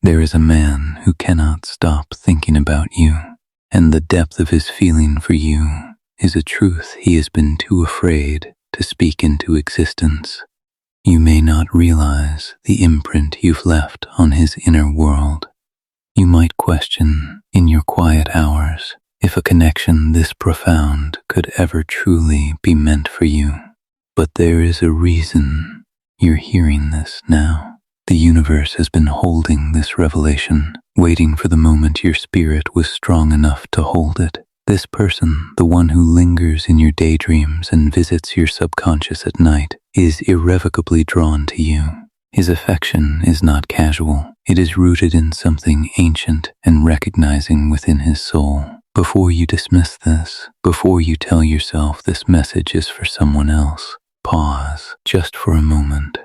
There is a man who cannot stop thinking about you, and the depth of his feeling for you is a truth he has been too afraid to speak into existence. You may not realize the imprint you've left on his inner world. You might question, in your quiet hours, if a connection this profound could ever truly be meant for you. But there is a reason you're hearing this now. The universe has been holding this revelation, waiting for the moment your spirit was strong enough to hold it. This person, the one who lingers in your daydreams and visits your subconscious at night, is irrevocably drawn to you. His affection is not casual. It is rooted in something ancient and recognizing within his soul. Before you dismiss this, before you tell yourself this message is for someone else, pause just for a moment.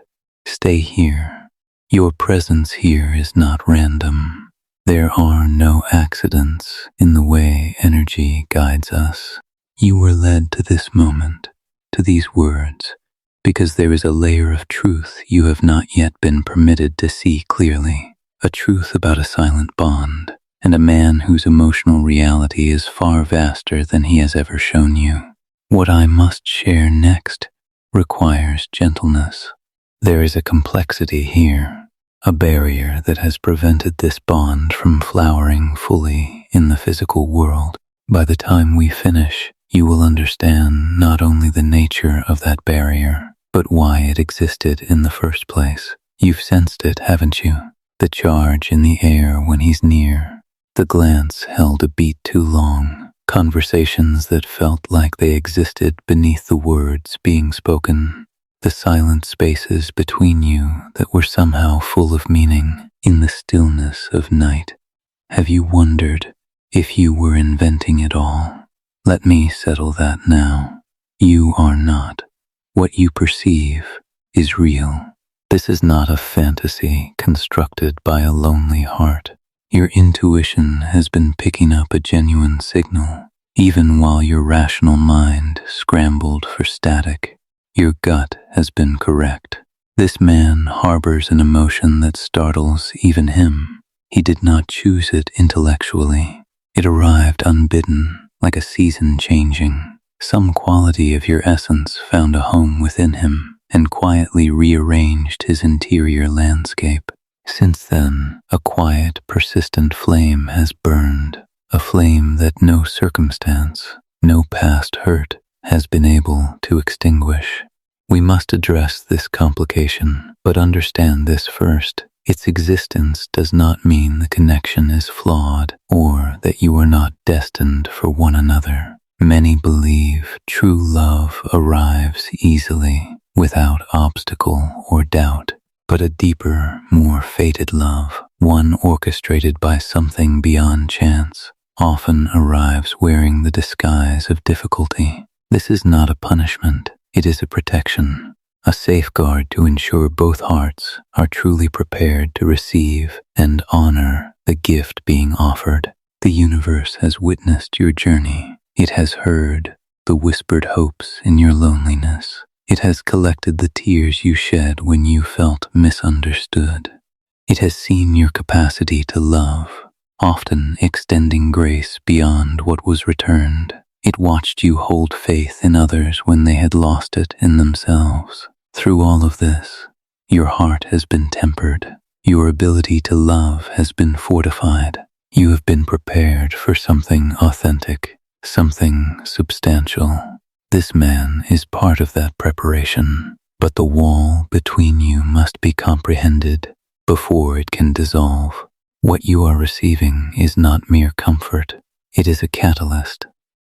Stay here. Your presence here is not random. There are no accidents in the way energy guides us. You were led to this moment, to these words, because there is a layer of truth you have not yet been permitted to see clearly, a truth about a silent bond, and a man whose emotional reality is far vaster than he has ever shown you. What I must share next requires gentleness. There is a complexity here, a barrier that has prevented this bond from flowering fully in the physical world. By the time we finish, you will understand not only the nature of that barrier, but why it existed in the first place. You've sensed it, haven't you? The charge in the air when he's near, the glance held a beat too long, conversations that felt like they existed beneath the words being spoken, the silent spaces between you that were somehow full of meaning in the stillness of night. Have you wondered if you were inventing it all? Let me settle that now. You are not. What you perceive is real. This is not a fantasy constructed by a lonely heart. Your intuition has been picking up a genuine signal, even while your rational mind scrambled for static. Your gut has been correct. This man harbors an emotion that startles even him. He did not choose it intellectually. It arrived unbidden, like a season changing. Some quality of your essence found a home within him and quietly rearranged his interior landscape. Since then, a quiet, persistent flame has burned, a flame that no circumstance, no past hurt, has been able to extinguish. We must address this complication, but understand this first. Its existence does not mean the connection is flawed or that you are not destined for one another. Many believe true love arrives easily, without obstacle or doubt, but a deeper, more fated love, one orchestrated by something beyond chance, often arrives wearing the disguise of difficulty. This is not a punishment, it is a protection, a safeguard to ensure both hearts are truly prepared to receive and honor the gift being offered. The universe has witnessed your journey. It has heard the whispered hopes in your loneliness. It has collected the tears you shed when you felt misunderstood. It has seen your capacity to love, often extending grace beyond what was returned. It watched you hold faith in others when they had lost it in themselves. Through all of this, your heart has been tempered. Your ability to love has been fortified. You have been prepared for something authentic, something substantial. This man is part of that preparation, but the wall between you must be comprehended before it can dissolve. What you are receiving is not mere comfort. It is a catalyst.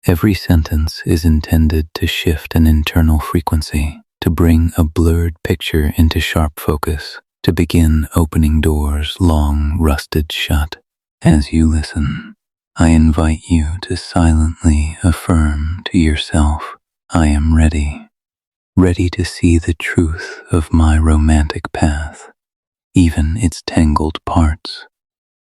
Every sentence is intended to shift an internal frequency, to bring a blurred picture into sharp focus, to begin opening doors long rusted shut. As you listen, I invite you to silently affirm to yourself, I am ready, ready to see the truth of my romantic path, even its tangled parts,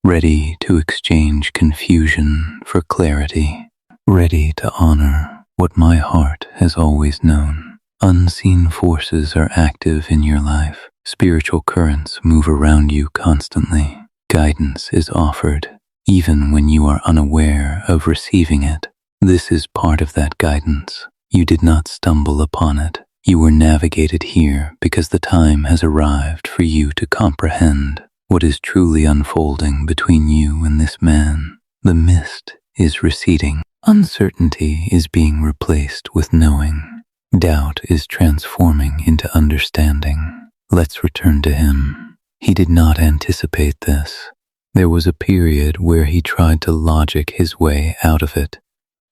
ready to exchange confusion for clarity, ready to honor what my heart has always known. Unseen forces are active in your life. Spiritual currents move around you constantly, Guidance is offered, even when you are unaware of receiving it. This is part of that guidance. You did not stumble upon it. You were navigated here because the time has arrived for you to comprehend what is truly unfolding between you and this man. The mist is receding. Uncertainty is being replaced with knowing. Doubt is transforming into understanding. Let's return to him. He did not anticipate this. There was a period where he tried to logic his way out of it,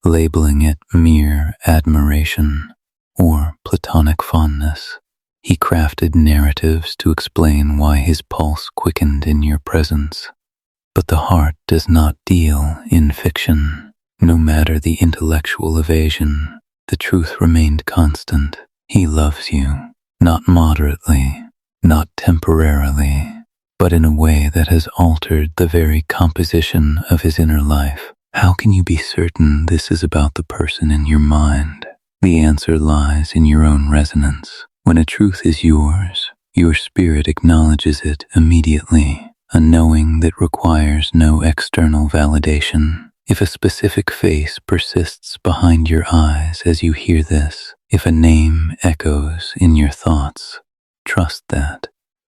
labeling it mere admiration or platonic fondness. He crafted narratives to explain why his pulse quickened in your presence. But the heart does not deal in fiction. No matter the intellectual evasion, the truth remained constant. He loves you, not moderately, not temporarily, but in a way that has altered the very composition of his inner life. How can you be certain this is about the person in your mind? The answer lies in your own resonance. When a truth is yours, your spirit acknowledges it immediately, a knowing that requires no external validation. If a specific face persists behind your eyes as you hear this, if a name echoes in your thoughts, trust that.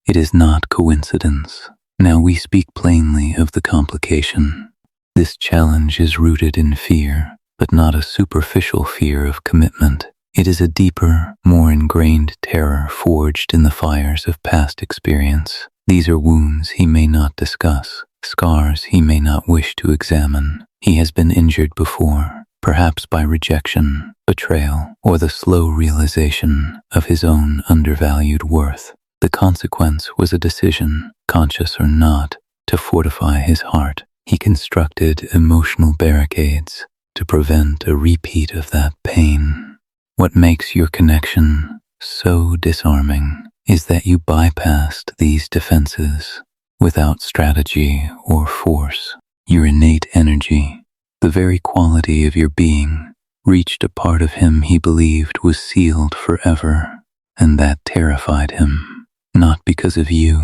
It is not coincidence. Now we speak plainly of the complication. This challenge is rooted in fear, but not a superficial fear of commitment. It is a deeper, more ingrained terror forged in the fires of past experience. These are wounds he may not discuss, scars he may not wish to examine. He has been injured before, perhaps by rejection, betrayal, or the slow realization of his own undervalued worth. The consequence was a decision, conscious or not, to fortify his heart. He constructed emotional barricades to prevent a repeat of that pain. What makes your connection so disarming is that you bypassed these defenses without strategy or force. Your innate energy, the very quality of your being, reached a part of him he believed was sealed forever, and that terrified him, not because of you,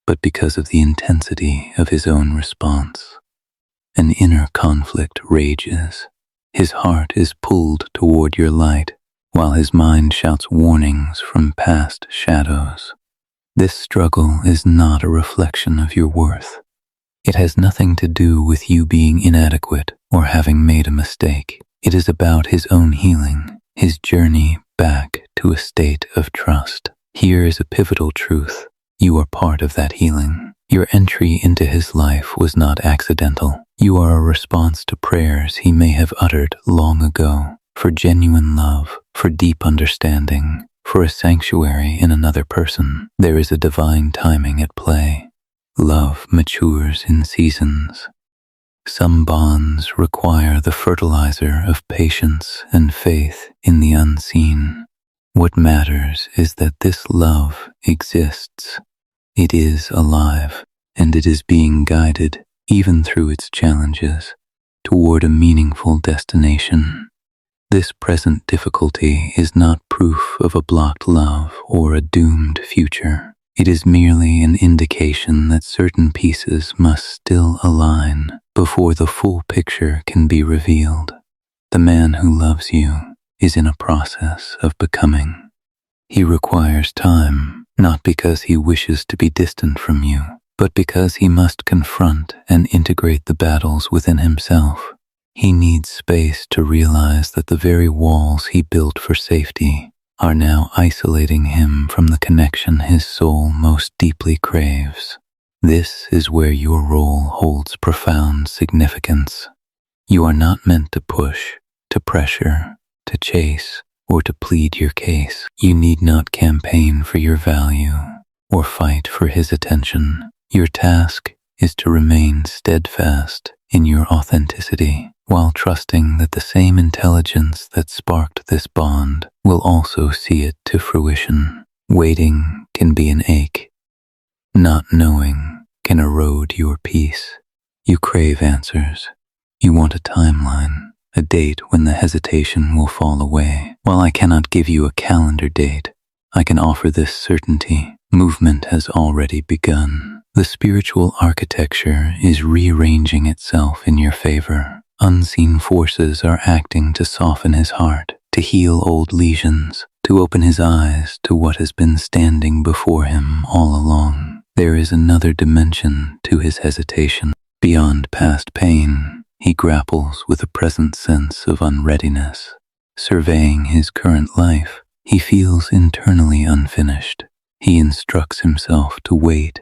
but because of the intensity of his own response. An inner conflict rages. His heart is pulled toward your light, while his mind shouts warnings from past shadows. This struggle is not a reflection of your worth. It has nothing to do with you being inadequate or having made a mistake. It is about his own healing, his journey back to a state of trust. Here is a pivotal truth. You are part of that healing. Your entry into his life was not accidental. You are a response to prayers he may have uttered long ago, for genuine love, for deep understanding, for a sanctuary in another person. There is a divine timing at play. Love matures in seasons. Some bonds require the fertilizer of patience and faith in the unseen. What matters is that this love exists. It is alive, and it is being guided, even through its challenges, toward a meaningful destination. This present difficulty is not proof of a blocked love or a doomed future. It is merely an indication that certain pieces must still align before the full picture can be revealed. The man who loves you is in a process of becoming. He requires time, not because he wishes to be distant from you, but because he must confront and integrate the battles within himself. He needs space to realize that the very walls he built for safety are now isolating him from the connection his soul most deeply craves. This is where your role holds profound significance. You are not meant to push, to pressure, to chase, or to plead your case. You need not campaign for your value or fight for his attention. Your task is to remain steadfast in your authenticity, while trusting that the same intelligence that sparked this bond will also see it to fruition. Waiting can be an ache. Not knowing can erode your peace. You crave answers. You want a timeline, a date when the hesitation will fall away. While I cannot give you a calendar date, I can offer this certainty. Movement has already begun. The spiritual architecture is rearranging itself in your favor. Unseen forces are acting to soften his heart, to heal old lesions, to open his eyes to what has been standing before him all along. There is another dimension to his hesitation. Beyond past pain, he grapples with a present sense of unreadiness. Surveying his current life, he feels internally unfinished. He instructs himself to wait.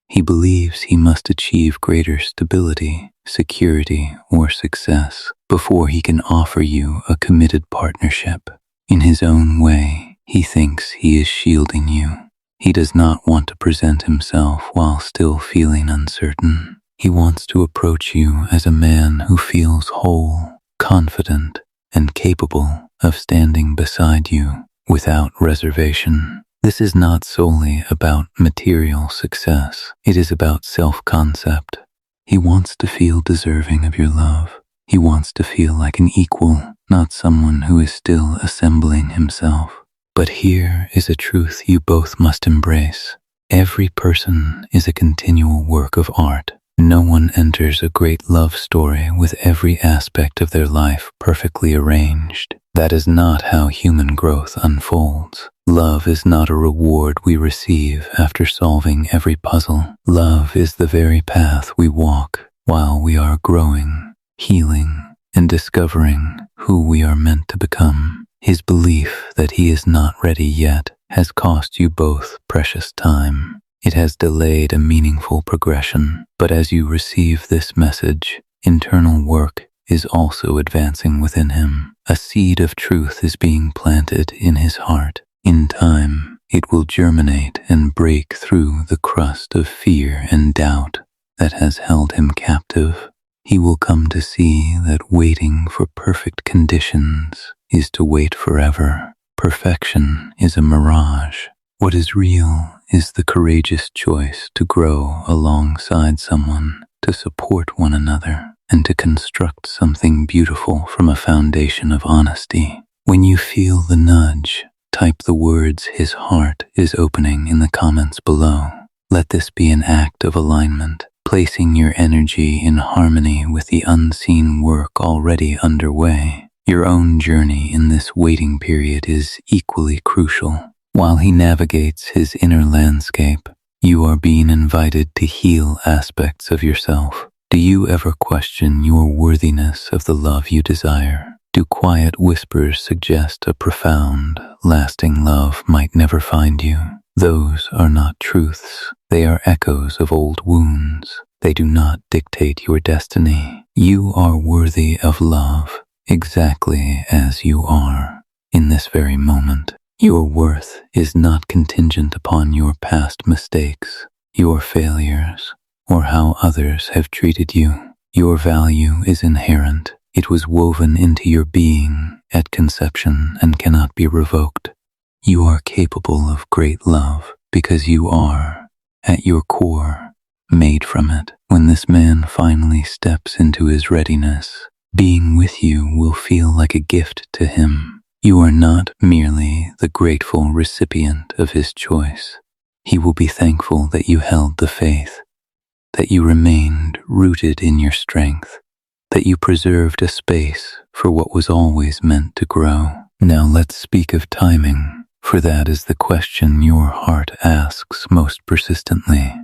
He believes he must achieve greater stability, security, or success before he can offer you a committed partnership. In his own way, he thinks he is shielding you. He does not want to present himself while still feeling uncertain. He wants to approach you as a man who feels whole, confident, and capable of standing beside you without reservation. This is not solely about material success. It is about self-concept. He wants to feel deserving of your love. He wants to feel like an equal, not someone who is still assembling himself. But here is a truth you both must embrace. Every person is a continual work of art. No one enters a great love story with every aspect of their life perfectly arranged. That is not how human growth unfolds. Love is not a reward we receive after solving every puzzle. Love is the very path we walk while we are growing, healing, and discovering who we are meant to become. His belief that he is not ready yet has cost you both precious time. It has delayed a meaningful progression, but as you receive this message, internal work is also advancing within him. A seed of truth is being planted in his heart. In time, it will germinate and break through the crust of fear and doubt that has held him captive. He will come to see that waiting for perfect conditions is to wait forever. Perfection is a mirage. What is real is the courageous choice to grow alongside someone, to support one another, and to construct something beautiful from a foundation of honesty. When you feel the nudge, type the words "his heart is opening" in the comments below. Let this be an act of alignment, placing your energy in harmony with the unseen work already underway. Your own journey in this waiting period is equally crucial. While he navigates his inner landscape, you are being invited to heal aspects of yourself. Do you ever question your worthiness of the love you desire? Do quiet whispers suggest a profound, lasting love might never find you? Those are not truths. They are echoes of old wounds. They do not dictate your destiny. You are worthy of love, exactly as you are, in this very moment. Your worth is not contingent upon your past mistakes, your failures, or how others have treated you. Your value is inherent. It was woven into your being at conception and cannot be revoked. You are capable of great love because you are, at your core, made from it. When this man finally steps into his readiness, being with you will feel like a gift to him. You are not merely the grateful recipient of his choice. He will be thankful that you held the faith, that you remained rooted in your strength, that you preserved a space for what was always meant to grow. Now let's speak of timing, for that is the question your heart asks most persistently.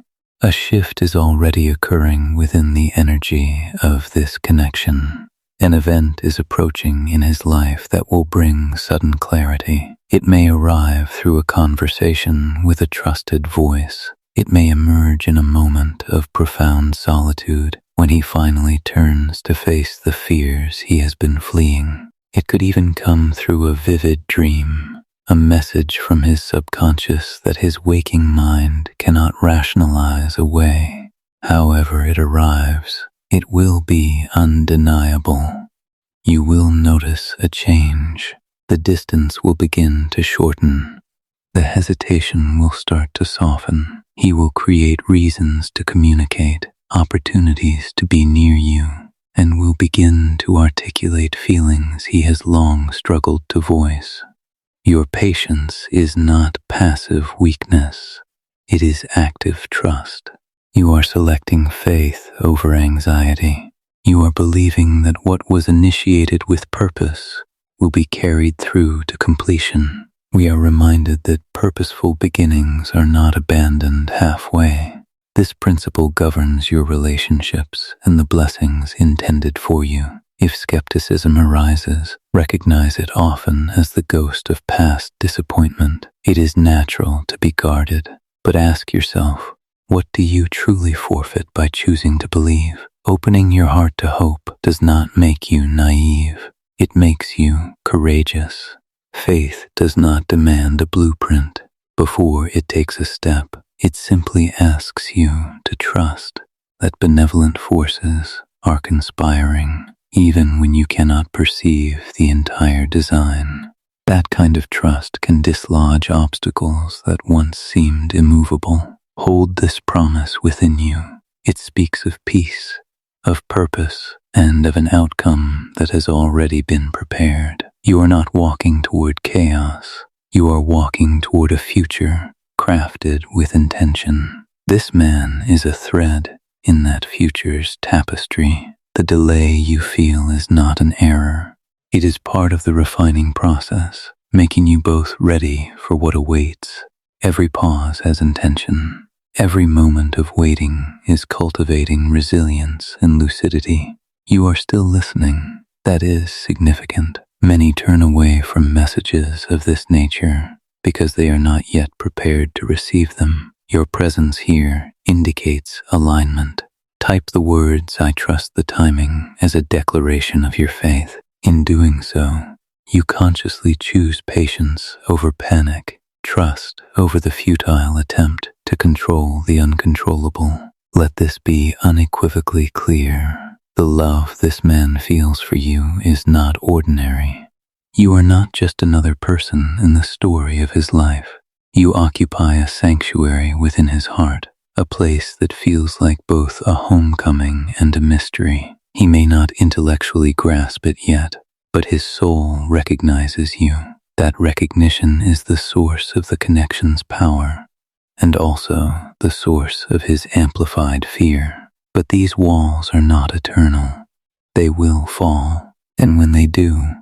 A shift is already occurring within the energy of this connection. An event is approaching in his life that will bring sudden clarity. It may arrive through a conversation with a trusted voice. It may emerge in a moment of profound solitude when he finally turns to face the fears he has been fleeing. It could even come through a vivid dream, a message from his subconscious that his waking mind cannot rationalize away. However it arrives, it will be undeniable. You will notice a change. The distance will begin to shorten. The hesitation will start to soften. He will create reasons to communicate, opportunities to be near you, and will begin to articulate feelings he has long struggled to voice. Your patience is not passive weakness. It is active trust. You are selecting faith over anxiety. You are believing that what was initiated with purpose will be carried through to completion. We are reminded that purposeful beginnings are not abandoned halfway. This principle governs your relationships and the blessings intended for you. If skepticism arises, recognize it often as the ghost of past disappointment. It is natural to be guarded, but ask yourself, what do you truly forfeit by choosing to believe? Opening your heart to hope does not make you naive. It makes you courageous. Faith does not demand a blueprint before it takes a step. It simply asks you to trust that benevolent forces are conspiring, even when you cannot perceive the entire design. That kind of trust can dislodge obstacles that once seemed immovable. Hold this promise within you. It speaks of peace, of purpose, and of an outcome that has already been prepared. You are not walking toward chaos. You are walking toward a future crafted with intention. This man is a thread in that future's tapestry. The delay you feel is not an error. It is part of the refining process, making you both ready for what awaits. Every pause has intention. Every moment of waiting is cultivating resilience and lucidity. You are still listening. That is significant. Many turn away from messages of this nature because they are not yet prepared to receive them. Your presence here indicates alignment. Type the words, "I trust the timing," as a declaration of your faith. In doing so, you consciously choose patience over panic, trust over the futile attempt to control the uncontrollable. Let this be unequivocally clear. The love this man feels for you is not ordinary. You are not just another person in the story of his life. You occupy a sanctuary within his heart, a place that feels like both a homecoming and a mystery. He may not intellectually grasp it yet, but his soul recognizes you. That recognition is the source of the connection's power, and also the source of his amplified fear. But these walls are not eternal. They will fall, and when they do,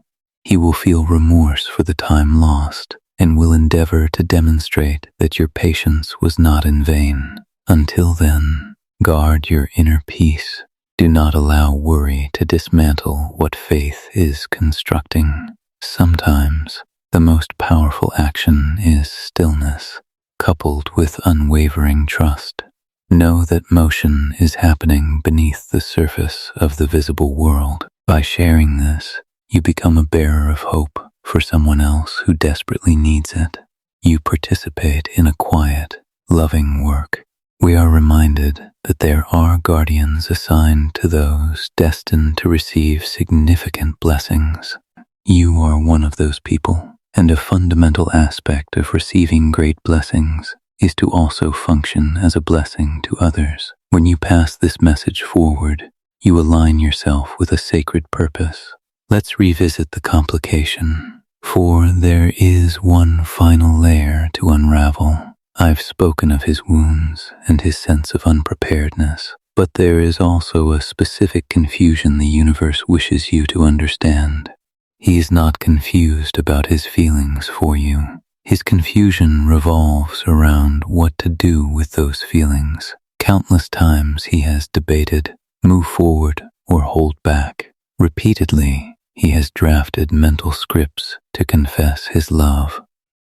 he will feel remorse for the time lost and will endeavor to demonstrate that your patience was not in vain. Until then, guard your inner peace. Do not allow worry to dismantle what faith is constructing. Sometimes, the most powerful action is stillness, coupled with unwavering trust. Know that motion is happening beneath the surface of the visible world. By sharing this, you become a bearer of hope for someone else who desperately needs it. You participate in a quiet, loving work. We are reminded that there are guardians assigned to those destined to receive significant blessings. You are one of those people, and a fundamental aspect of receiving great blessings is to also function as a blessing to others. When you pass this message forward, you align yourself with a sacred purpose. Let's revisit the complication, for there is one final layer to unravel. I've spoken of his wounds and his sense of unpreparedness, but there is also a specific confusion the universe wishes you to understand. He is not confused about his feelings for you. His confusion revolves around what to do with those feelings. Countless times he has debated, move forward or hold back. Repeatedly, he has drafted mental scripts to confess his love,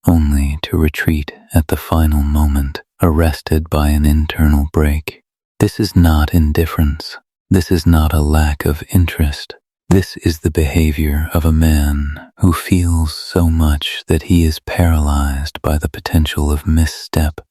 only to retreat at the final moment, arrested by an internal break. This is not indifference. This is not a lack of interest. This is the behavior of a man who feels so much that he is paralyzed by the potential of misstep.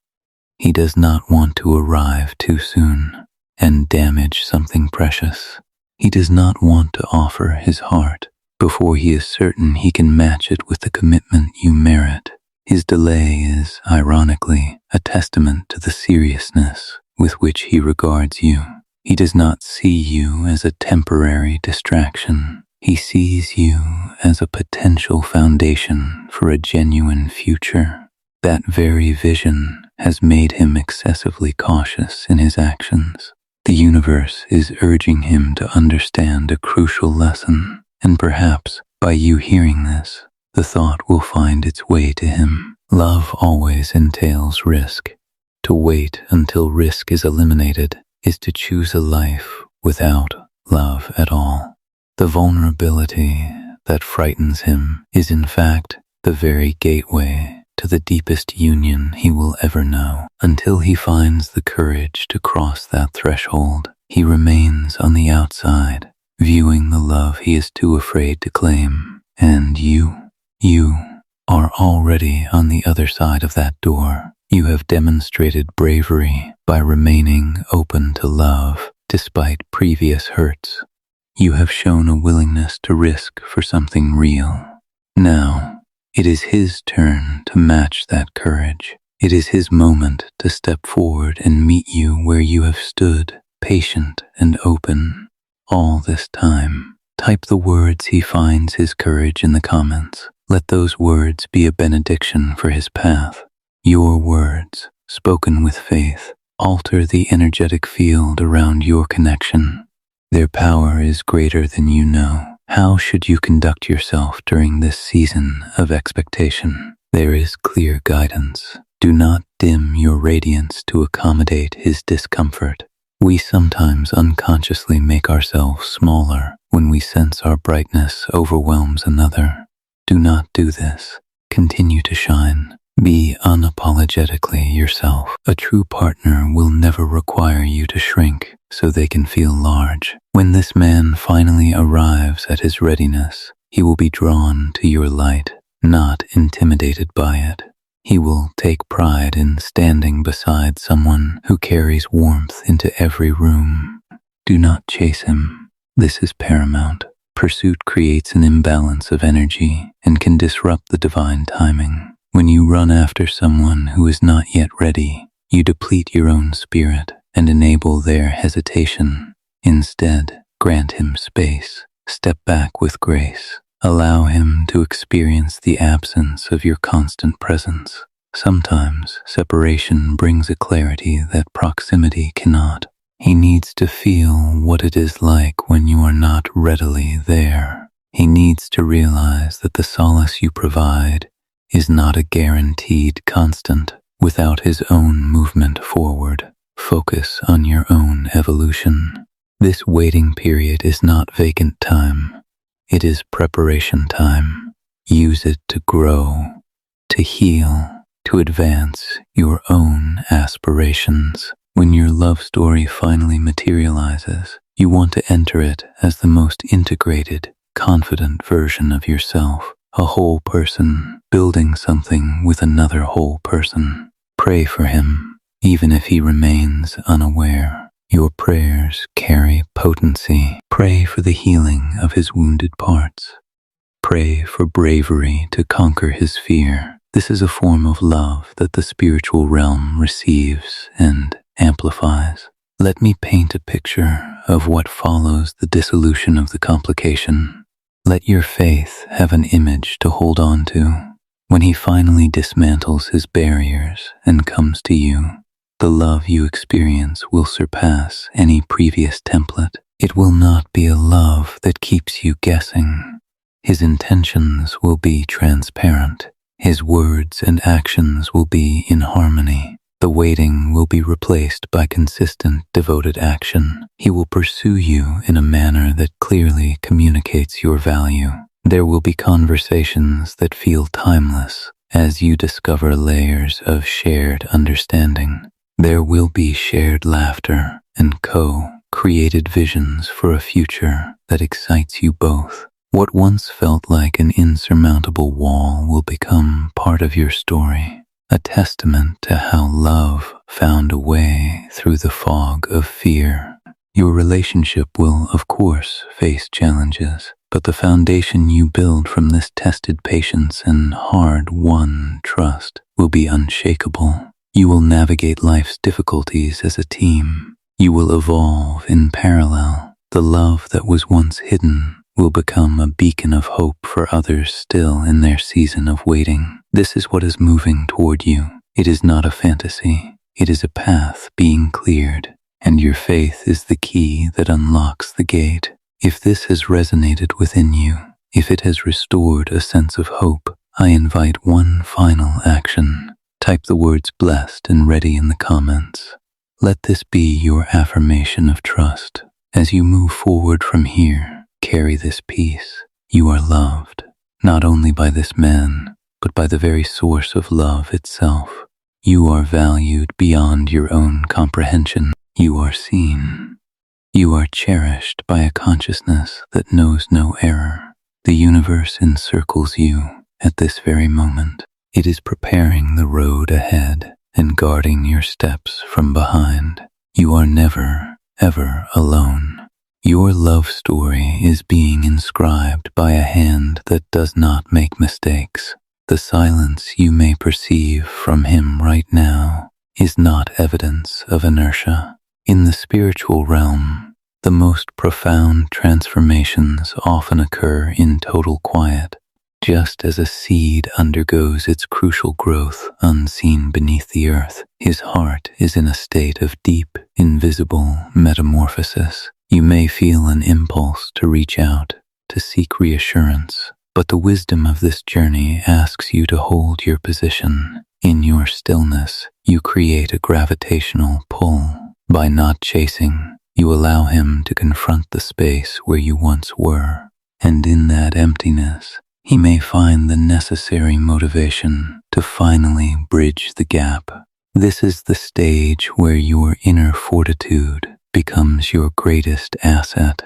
He does not want to arrive too soon and damage something precious. He does not want to offer his heart before he is certain he can match it with the commitment you merit. His delay is, ironically, a testament to the seriousness with which he regards you. He does not see you as a temporary distraction. He sees you as a potential foundation for a genuine future. That very vision has made him excessively cautious in his actions. The universe is urging him to understand a crucial lesson, and perhaps by you hearing this, the thought will find its way to him. Love always entails risk. To wait until risk is eliminated is to choose a life without love at all. The vulnerability that frightens him is in fact the very gateway to the deepest union he will ever know. Until he finds the courage to cross that threshold, he remains on the outside, viewing the love he is too afraid to claim. And you are already on the other side of that door. You have demonstrated bravery by remaining open to love despite previous hurts. You have shown a willingness to risk for something real. Now, it is his turn to match that courage. It is his moment to step forward and meet you where you have stood, patient and open. All this time, type the words he finds his courage in the comments. Let those words be a benediction for his path. Your words, spoken with faith, alter the energetic field around your connection. Their power is greater than you know. How should you conduct yourself during this season of expectation? There is clear guidance. Do not dim your radiance to accommodate his discomfort. We sometimes unconsciously make ourselves smaller when we sense our brightness overwhelms another. Do not do this. Continue to shine. Be unapologetically yourself. A true partner will never require you to shrink so they can feel large. When this man finally arrives at his readiness, he will be drawn to your light, not intimidated by it. He will take pride in standing beside someone who carries warmth into every room. Do not chase him. This is paramount. Pursuit creates an imbalance of energy and can disrupt the divine timing. When you run after someone who is not yet ready, you deplete your own spirit and enable their hesitation. Instead, grant him space. Step back with grace. Allow him to experience the absence of your constant presence. Sometimes separation brings a clarity that proximity cannot. He needs to feel what it is like when you are not readily there. He needs to realize that the solace you provide is not a guaranteed constant. Without his own movement forward, focus on your own evolution. This waiting period is not vacant time. It is preparation time. Use it to grow, to heal, to advance your own aspirations. When your love story finally materializes, you want to enter it as the most integrated, confident version of yourself, a whole person building something with another whole person. Pray for him, even if he remains unaware. Your prayers carry potency. Pray for the healing of his wounded parts. Pray for bravery to conquer his fear. This is a form of love that the spiritual realm receives and amplifies. Let me paint a picture of what follows the dissolution of the complication. Let your faith have an image to hold on to. When he finally dismantles his barriers and comes to you, the love you experience will surpass any previous template. It will not be a love that keeps you guessing. His intentions will be transparent. His words and actions will be in harmony. The waiting will be replaced by consistent, devoted action. He will pursue you in a manner that clearly communicates your value. There will be conversations that feel timeless as you discover layers of shared understanding. There will be shared laughter and co-created visions for a future that excites you both. What once felt like an insurmountable wall will become part of your story, a testament to how love found a way through the fog of fear. Your relationship will, of course, face challenges, but the foundation you build from this tested patience and hard-won trust will be unshakable. You will navigate life's difficulties as a team. You will evolve in parallel. The love that was once hidden will become a beacon of hope for others still in their season of waiting. This is what is moving toward you. It is not a fantasy. It is a path being cleared, and your faith is the key that unlocks the gate. If this has resonated within you, if it has restored a sense of hope, I invite one final action. Type the words blessed and ready in the comments. Let this be your affirmation of trust. As you move forward from here, carry this peace. You are loved, not only by this man, but by the very source of love itself. You are valued beyond your own comprehension. You are seen. You are cherished by a consciousness that knows no error. The universe encircles you at this very moment. It is preparing the road ahead and guarding your steps from behind. You are never, ever alone. Your love story is being inscribed by a hand that does not make mistakes. The silence you may perceive from him right now is not evidence of inertia. In the spiritual realm, the most profound transformations often occur in total quiet, just as a seed undergoes its crucial growth unseen beneath the earth. His heart is in a state of deep, invisible metamorphosis. You may feel an impulse to reach out, to seek reassurance, but the wisdom of this journey asks you to hold your position. In your stillness, you create a gravitational pull. By not chasing, you allow him to confront the space where you once were, and in that emptiness, he may find the necessary motivation to finally bridge the gap. This is the stage where your inner fortitude becomes your greatest asset.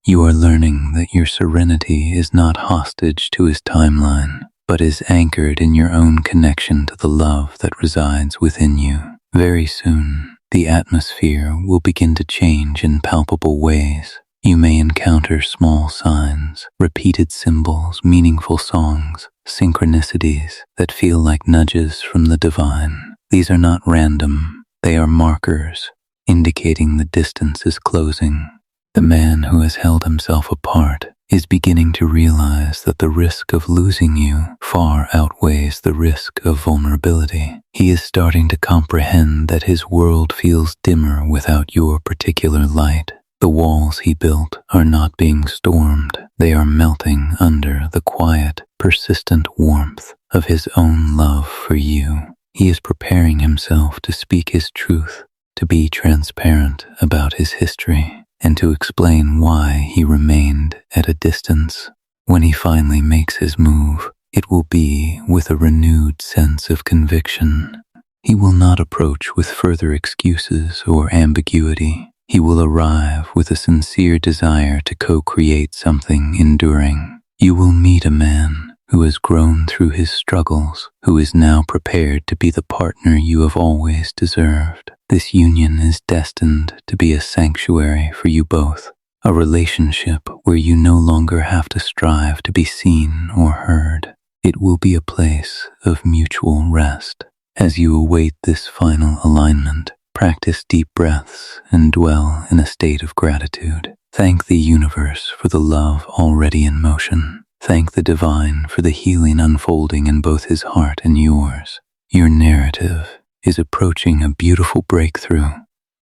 You are learning that your serenity is not hostage to his timeline, but is anchored in your own connection to the love that resides within you. Very soon, the atmosphere will begin to change in palpable ways. You may encounter small signs, repeated symbols, meaningful songs, synchronicities that feel like nudges from the divine. These are not random, they are markers, indicating the distance is closing. The man who has held himself apart is beginning to realize that the risk of losing you far outweighs the risk of vulnerability. He is starting to comprehend that his world feels dimmer without your particular light. The walls he built are not being stormed. They are melting under the quiet, persistent warmth of his own love for you. He is preparing himself to speak his truth, to be transparent about his history, and to explain why he remained at a distance. When he finally makes his move, it will be with a renewed sense of conviction. He will not approach with further excuses or ambiguity. He will arrive with a sincere desire to co-create something enduring. You will meet a man who has grown through his struggles, who is now prepared to be the partner you have always deserved. This union is destined to be a sanctuary for you both, a relationship where you no longer have to strive to be seen or heard. It will be a place of mutual rest. As you await this final alignment, practice deep breaths and dwell in a state of gratitude. Thank the universe for the love already in motion. Thank the divine for the healing unfolding in both his heart and yours. Your narrative is approaching a beautiful breakthrough.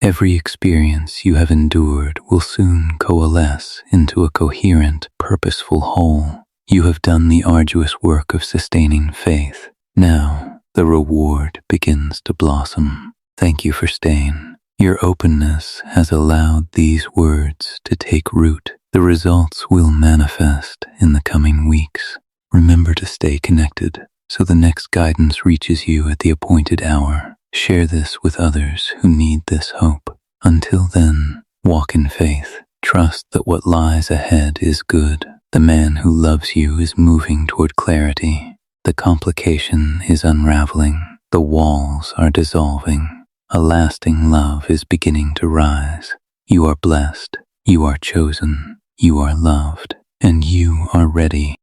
Every experience you have endured will soon coalesce into a coherent, purposeful whole. You have done the arduous work of sustaining faith. Now, the reward begins to blossom. Thank you for staying. Your openness has allowed these words to take root. The results will manifest in the coming weeks. Remember to stay connected so the next guidance reaches you at the appointed hour. Share this with others who need this hope. Until then, walk in faith. Trust that what lies ahead is good. The man who loves you is moving toward clarity. The complication is unraveling. The walls are dissolving. A lasting love is beginning to rise. You are blessed. You are chosen. You are loved. And you are ready